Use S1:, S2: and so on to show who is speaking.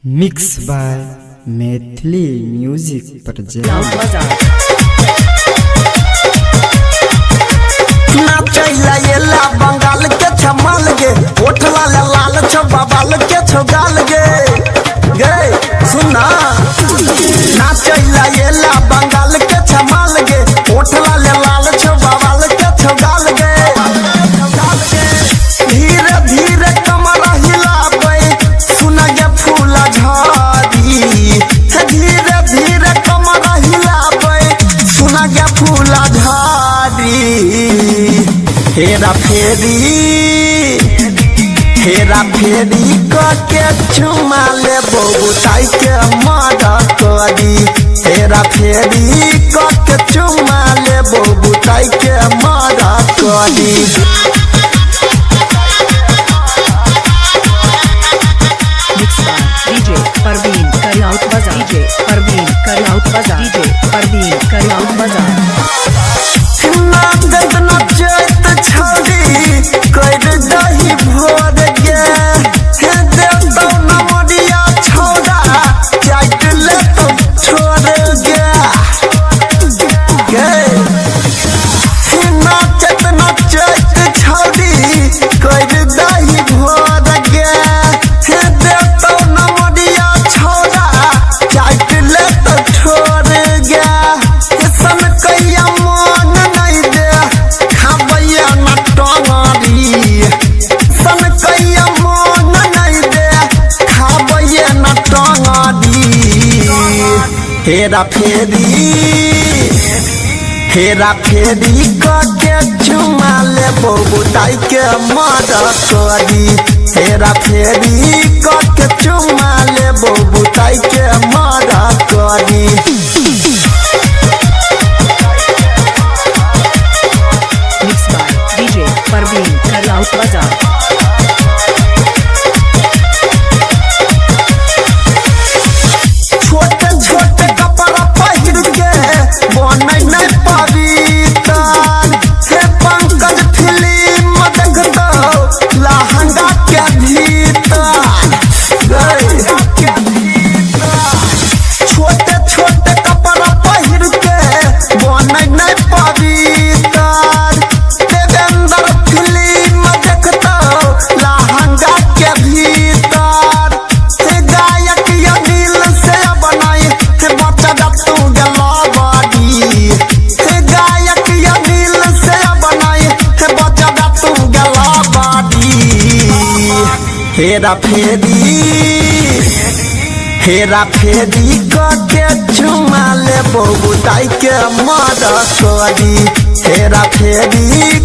S1: Mix by Maithili music project.
S2: नाचैला येला बंगाल के छमाल गे, ओठला लाल छो बाबाल के छो गाल गे गे सुना। नाचैला येला बंगाल के छमाल गे, ओठला लाल छो बाबाल के छो गाल गे। धीरे धीरे कमर हिलाबै सुना गे फूला झाड़ी, धीरे धीरे कमर हिलाबै सुना गे फूला झाड़ी। हेरा फेरी के चुमा ले बुताई के मारा करी। हेरा फेरी के चुमा ले बुताई के मारा करी।
S3: DJ Parveen Karyaut Bazaar, DJ Parveen Karyaut Bazaar, DJ Parveen Karyaut Bazaar।
S2: नाचत नाचत छौरी कर दही भोर गे, देतो नमरिया छौरा चाट ले तो छोड़ गे गे। नाचत नाचत छौरी कर दही भोर गे, देतो नमरिया छौरा चाट ले तो छोड़ गे। सन कैया मन नहीं दे खाबैया न टंगरी, सन कैया मन नहीं दे खाबैया न टंगरी। हेरा फेरी के चुमा ले बुताई के मारा करी। हेरा फेरी के चुमा ले बुताई के मारा करी।
S3: Mixed by DJ Parveen Karyaut Bazaar।
S2: छोटे छोटे कपड़ा पहिर के बनै नहीं पवित्र, हे पंकज फिल्म देखतो लहंगा के भीतर। छोटे छोटे कपड़ा पहिर के बनै नहीं पवित्र, देवेंद्र फिल्म देखतो लहंगा के भीतर। हे गायक अनिल से बनाई हे बच्चा तू गला बाड़ी, हे गायक अनिल से बनाई हे बच्चा तू गला बाड़ी। हेरा फेरी के चुमा ले बुताई के मारा करी। हेरा फेरी